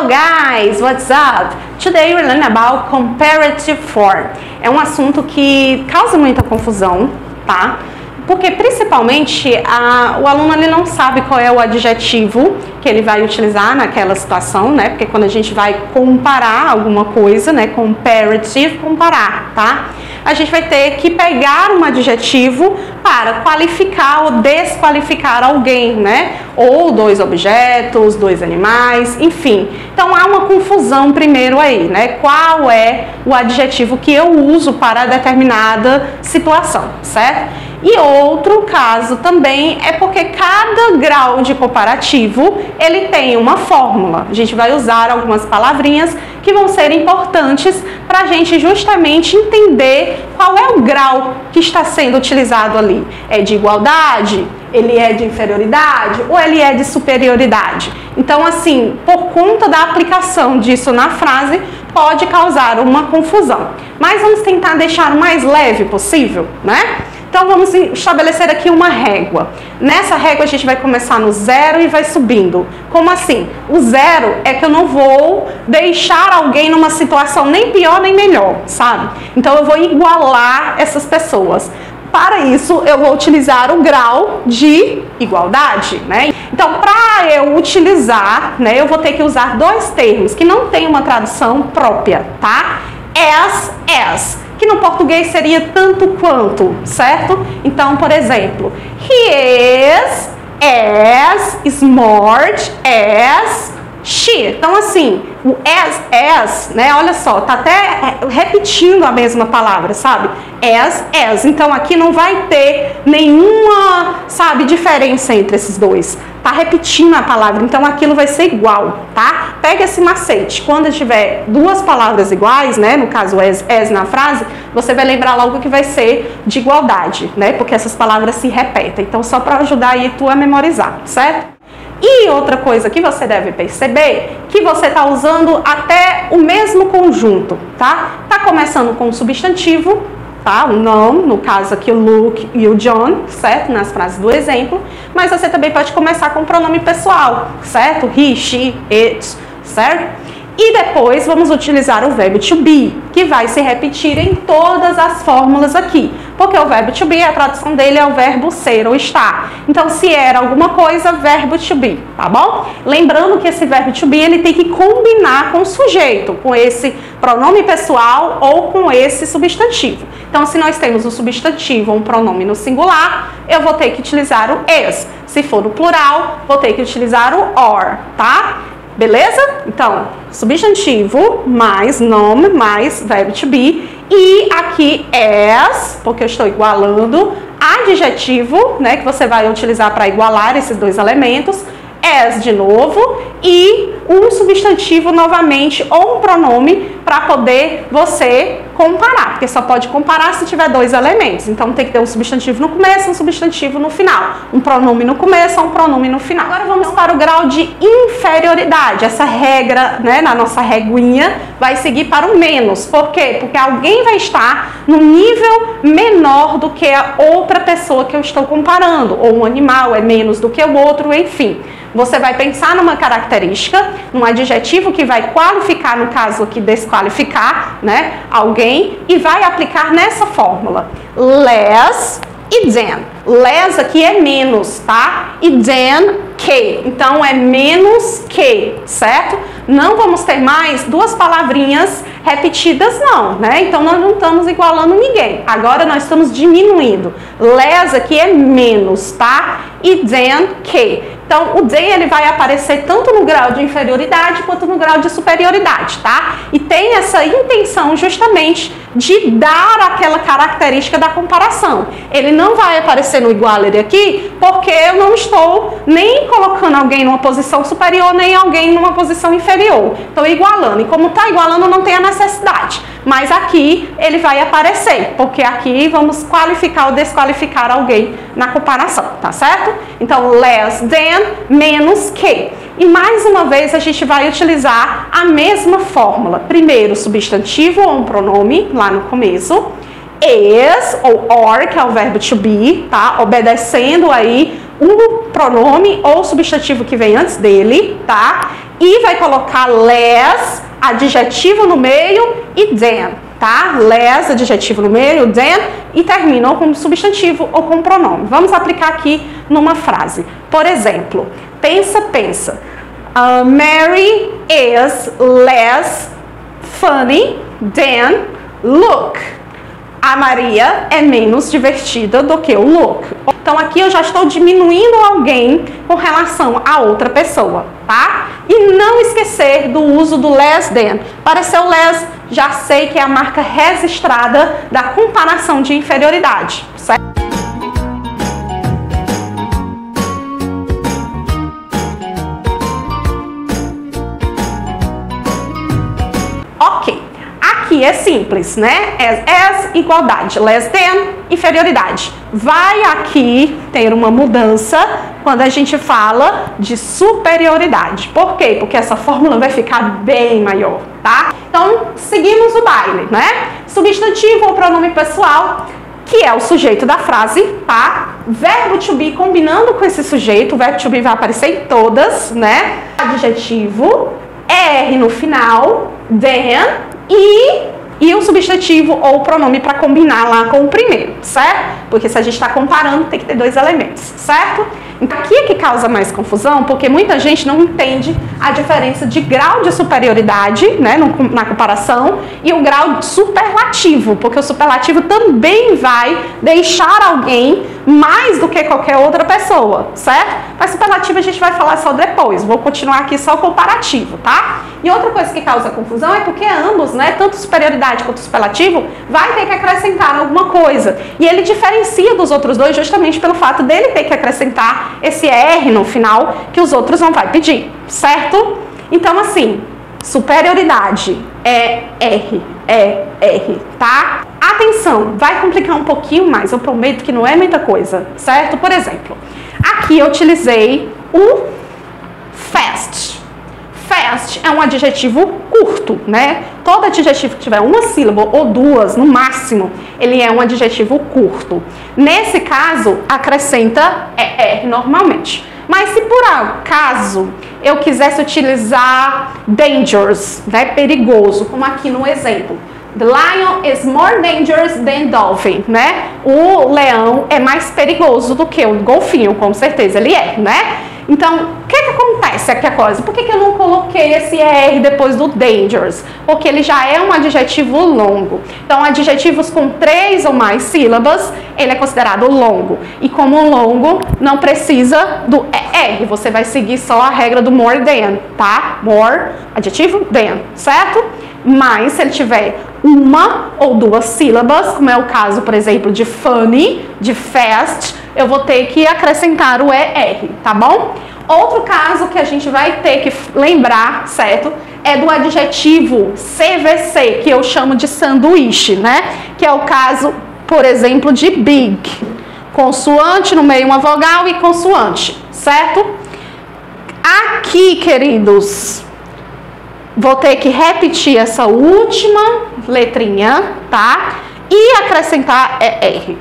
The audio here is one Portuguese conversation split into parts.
Hello guys, what's up? Today we're learning about comparative form. É um assunto que causa muita confusão, tá? Porque principalmente o aluno ele não sabe qual é o adjetivo que ele vai utilizar naquela situação, né? Porque quando a gente vai comparar alguma coisa, né? Comparative, comparar, tá? A gente vai ter que pegar um adjetivo para qualificar ou desqualificar alguém, né? Ou dois objetos, dois animais, enfim. Então há uma confusão primeiro aí, né? Qual é o adjetivo que eu uso para determinada situação, certo? E outro caso também é porque cada grau de comparativo ele tem uma fórmula. A gente vai usar algumas palavrinhas que vão ser importantes para a gente justamente entender qual é o grau que está sendo utilizado ali. É de igualdade? Ele é de inferioridade? Ou ele é de superioridade? Então, assim, por conta da aplicação disso na frase, pode causar uma confusão. Mas vamos tentar deixar o mais leve possível, né? Então, vamos estabelecer aqui uma régua. Nessa régua, a gente vai começar no zero e vai subindo. Como assim? O zero é que eu não vou deixar alguém numa situação nem pior nem melhor, sabe? Então, eu vou igualar essas pessoas. Para isso, eu vou utilizar o grau de igualdade, né? Então, para eu utilizar, né, eu vou ter que usar dois termos que não tem uma tradução própria, tá? As, que no português seria tanto quanto, certo? Então, por exemplo, he is as smart as she. Então, assim, o as, né? Olha só, tá até repetindo a mesma palavra, sabe? As. Então, aqui não vai ter nenhuma, sabe, diferença entre esses dois. Tá repetindo a palavra, então aquilo vai ser igual, tá? Pega esse macete. Quando tiver duas palavras iguais, né? No caso, as na frase, você vai lembrar logo que vai ser de igualdade, né? Porque essas palavras se repetem. Então, só para ajudar aí tu a memorizar, certo? E outra coisa que você deve perceber, que você está usando até o mesmo conjunto, tá? Tá começando com o substantivo, tá? O não, no caso aqui o Luke e o John, certo? Nas frases do exemplo. Mas você também pode começar com o pronome pessoal, certo? He, she, it, certo? E depois vamos utilizar o verbo to be, que vai se repetir em todas as fórmulas aqui. Porque o verbo to be, a tradução dele é o verbo ser ou estar. Então, se era alguma coisa, verbo to be, tá bom? Lembrando que esse verbo to be, ele tem que combinar com o sujeito, com esse pronome pessoal ou com esse substantivo. Então, se nós temos um substantivo ou um pronome no singular, eu vou ter que utilizar o is. Se for no plural, vou ter que utilizar o or, tá? Beleza? Então, substantivo mais nome mais verbo to be. E aqui as, porque eu estou igualando, adjetivo, né, que você vai utilizar para igualar esses dois elementos. As de novo e um substantivo novamente ou um pronome para poder você comparar, porque só pode comparar se tiver dois elementos. Então tem que ter um substantivo no começo, um substantivo no final, um pronome no começo, um pronome no final. Agora vamos para o grau de inferioridade. Essa regra, né, na nossa reguinha, vai seguir para o menos. Por quê? Porque alguém vai estar no nível menor do que a outra pessoa que eu estou comparando, ou um animal é menos do que o outro, enfim. Você vai pensar numa característica, num adjetivo que vai qualificar, no caso aqui, desqualificar, né, alguém, e vai aplicar nessa fórmula. Less e than. Less aqui é menos, tá? E than que. Então, é menos que, certo? Não vamos ter mais duas palavrinhas repetidas, não, né? Então, nós não estamos igualando ninguém. Agora, nós estamos diminuindo. Less aqui é menos, tá? E than que. Então, o than, ele vai aparecer tanto no grau de inferioridade quanto no grau de superioridade, tá? E tem essa intenção justamente de dar aquela característica da comparação. Ele não vai aparecer no equality aqui porque eu não estou nem colocando alguém numa posição superior, nem alguém numa posição inferior. Estou igualando. E como está igualando, não tem a necessidade. Mas aqui ele vai aparecer, porque aqui vamos qualificar ou desqualificar alguém na comparação, tá certo? Então, less than, menos que. E mais uma vez a gente vai utilizar a mesma fórmula. Primeiro, substantivo ou um pronome, lá no começo. Is ou or, que é o verbo to be, tá? Obedecendo aí um pronome ou substantivo que vem antes dele, tá? e vai colocar less, adjetivo no meio, e than, tá? Less, adjetivo no meio, than, e termina ou com substantivo ou com pronome. Vamos aplicar aqui numa frase. Por exemplo, pensa. Mary is less funny than Luke. A Maria é menos divertida do que o Luke. Então aqui eu já estou diminuindo alguém com relação a outra pessoa, tá? E não esquecer do uso do less than. Apareceu less, já sei que é a marca registrada da comparação de inferioridade, certo? Ok. Aqui é simples, né? As, igualdade, less than, inferioridade. Vai aqui ter uma mudança quando a gente fala de superioridade. Por quê? Porque essa fórmula vai ficar bem maior, tá? Então, seguimos o baile, né? Substantivo ou pronome pessoal, que é o sujeito da frase, tá? Verbo to be combinando com esse sujeito, o verbo to be vai aparecer em todas, né? Adjetivo, R no final, than, e o substantivo ou o pronome para combinar lá com o primeiro, certo? Porque se a gente está comparando, tem que ter dois elementos, certo? Então, aqui é que causa mais confusão, porque muita gente não entende a diferença de grau de superioridade, né, na comparação, e o grau de superlativo, porque o superlativo também vai deixar alguém mais do que qualquer outra pessoa, certo? Mas superlativo a gente vai falar só depois, vou continuar aqui só o comparativo, tá? E outra coisa que causa confusão é porque ambos, né, tanto superioridade quanto superlativo, vai ter que acrescentar alguma coisa. E ele diferencia dos outros dois justamente pelo fato dele ter que acrescentar esse R no final que os outros não vai pedir, certo? Então, assim, superioridade é R, tá? Atenção, vai complicar um pouquinho mais, eu prometo que não é muita coisa, certo? Por exemplo, aqui eu utilizei o fast. Fast é um adjetivo curto, né? Todo adjetivo que tiver uma sílaba ou duas, no máximo, ele é um adjetivo curto. Nesse caso, acrescenta R normalmente. Mas se por acaso eu quisesse utilizar dangerous, né? Perigoso, como aqui no exemplo. The lion is more dangerous than dolphin, né? O leão é mais perigoso do que o golfinho, com certeza ele é, né? Então, o que acontece aqui a coisa? Por que eu não coloquei esse R depois do dangerous? Porque ele já é um adjetivo longo. Então, adjetivos com 3 ou mais sílabas, ele é considerado longo. E como longo, não precisa do R. Você vai seguir só a regra do more than, tá? More, adjetivo, than, certo? Mas, se ele tiver uma ou duas sílabas, como é o caso, por exemplo, de funny, de fast, eu vou ter que acrescentar o ER, tá bom? Outro caso que a gente vai ter que lembrar, certo? É do adjetivo CVC, que eu chamo de sanduíche, né? Que é o caso, por exemplo, de big. Consoante, no meio uma vogal e consoante, certo? Aqui, queridos, vou ter que repetir essa última letrinha, tá? E acrescentar ER.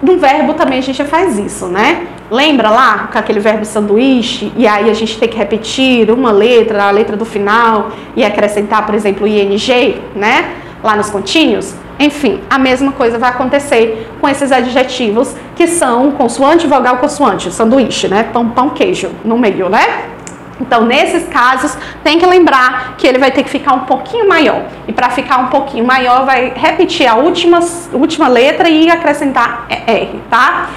No verbo também a gente faz isso, né? Lembra lá com aquele verbo sanduíche? E aí a gente tem que repetir uma letra, a letra do final, e acrescentar, por exemplo, o ING, né? Lá nos pontinhos. Enfim, a mesma coisa vai acontecer com esses adjetivos que são consoante, vogal, consoante. Sanduíche, né? Pão, pão, queijo no meio, né? Então, nesses casos, tem que lembrar que ele vai ter que ficar um pouquinho maior. E para ficar um pouquinho maior, vai repetir a última letra e acrescentar R, tá?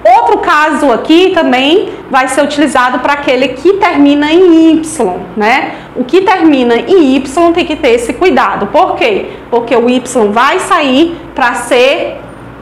Outro caso aqui também vai ser utilizado para aquele que termina em Y, né? O que termina em Y tem que ter esse cuidado. Por quê? Porque o Y vai sair para ser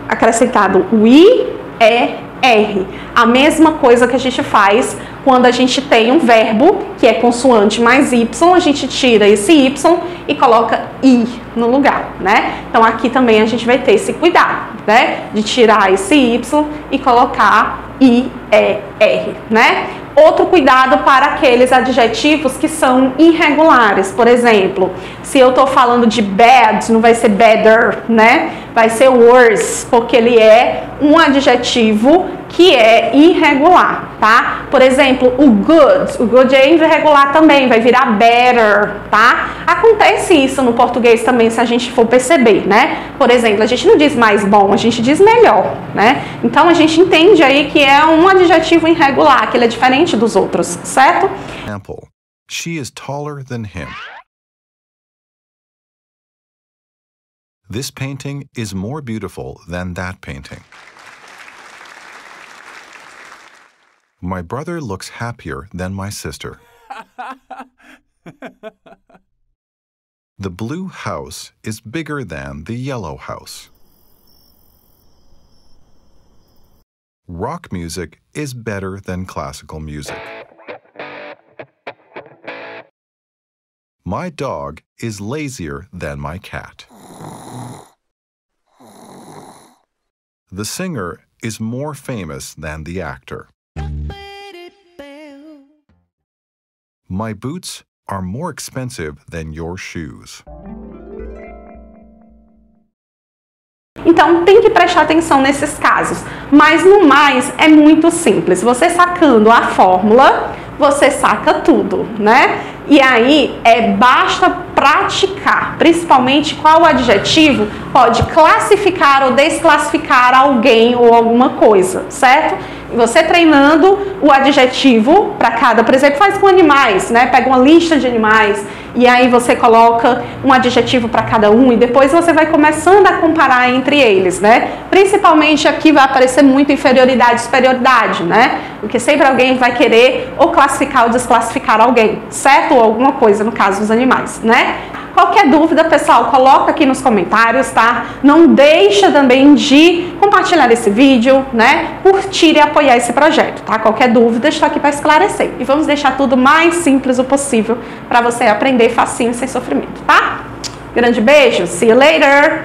acrescentado o I, E, R. A mesma coisa que a gente faz quando a gente tem um verbo que é consoante mais Y, a gente tira esse Y e coloca I no lugar, né? Então aqui também a gente vai ter esse cuidado, né? De tirar esse Y e colocar I, E, R, né? Outro cuidado para aqueles adjetivos que são irregulares. Por exemplo, se eu estou falando de bad, não vai ser better, né? Vai ser worse, porque ele é um adjetivo que é irregular, tá? Por exemplo, o good é irregular também, vai virar better, tá? Acontece isso no português também, se a gente for perceber, né? Por exemplo, a gente não diz mais bom, a gente diz melhor, né? Então a gente entende aí que é um adjetivo irregular, que ele é diferente dos outros, certo? Example, she is taller than him. This painting is more beautiful than that painting. My brother looks happier than my sister. The blue house is bigger than the yellow house. Rock music is better than classical music. My dog is lazier than my cat. The singer is more famous than the actor. My boots are more expensive than your shoes. Então tem que prestar atenção nesses casos, mas no mais é muito simples. Você sacando a fórmula, você saca tudo, né? E aí basta praticar, principalmente qual adjetivo pode classificar ou desclassificar alguém ou alguma coisa, certo? E você treinando o adjetivo para cada, por exemplo, faz com animais, né? Pega uma lista de animais e aí você coloca um adjetivo para cada um e depois você vai começando a comparar entre eles, né? Principalmente aqui vai aparecer muito inferioridade e superioridade, né? Porque sempre alguém vai querer ou classificar ou desclassificar alguém, certo? Ou alguma coisa, no caso dos animais, né? Qualquer dúvida, pessoal, coloca aqui nos comentários, tá? Não deixa também de compartilhar esse vídeo, né? Curtir e apoiar esse projeto, tá? Qualquer dúvida, estou aqui para esclarecer. E vamos deixar tudo mais simples o possível para você aprender facinho, sem sofrimento, tá? Grande beijo, see you later!